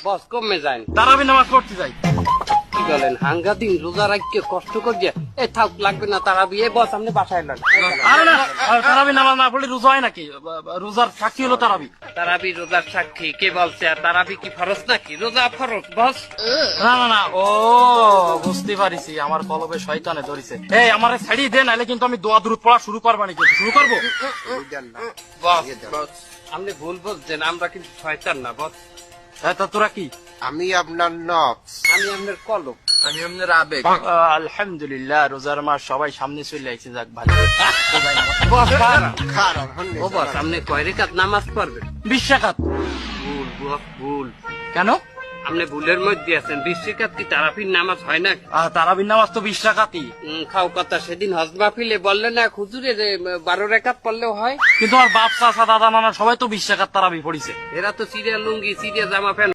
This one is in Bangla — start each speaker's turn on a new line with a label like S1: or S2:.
S1: বস কমে যান।
S2: তারাবি নামাজ পড়তে যাই।
S1: কি বলেন হাঙ্গা দিন রোজা রাখতে কষ্ট করিয়া থাক লাগবে না তারাবি। এ বস আপনি বাসায় এলেন।
S2: আরে না, তারাবি নামাজ না পড়লে রোজা হয় নাকি? রোজার সাক্ষী হলো তারাবি।
S1: তারাবি রোজার সাক্ষী কে বলছে? আর তারাবি কি ফরজ নাকি? রোজা ফরজ বস।
S2: না না না, ও বুঝতে পারিছি, আমার কলবে শয়তানে ধরেছে। এই আমার ছাড়িয়ে দে, নাহলে কিন্তু আমি দোয়া দুরূদ পড়া শুরু করবানি। কিন্তু শুরু করবো।
S1: বস বস আপনি ভুল বলছেন, আমরা কিন্তু শয়তান না বস।
S2: তা তোরা কি?
S3: আমি আপনার নফস।
S1: আমি আপনার কলব।
S3: আমি আপনার আবেগ।
S2: আলহামদুলিল্লাহ, রোজার মাস সবাই সামনে চলে আইছে, যাক ভালো।
S1: বস খারাপ।
S3: খারাপ
S1: ও বস আপনি কয় রেখাত নামাজ পড়বেন?
S2: 20 রাকাত।
S1: ভুল বস ভুল।
S2: কেন?
S1: আপনি ভুলের মধ্যে আছেন। 20 রেখাত কি তারাবির নামাজ হয় না?
S2: তারাবির নামাজ তো 20 রাকাতই।
S1: খাও কথা সেদিন হজ মাহফিলে বললেন না হুজুরে যে 12 রেখাত পড়লেও হয়।
S2: কিন্তু আমার বাপ চাচা দাদা নানা সবাই তো 20 রাকাত তারাবি পড়িছে।
S1: এরা তো সিরিয়া লুঙ্গি সিরিয়া জামা প্যান্ট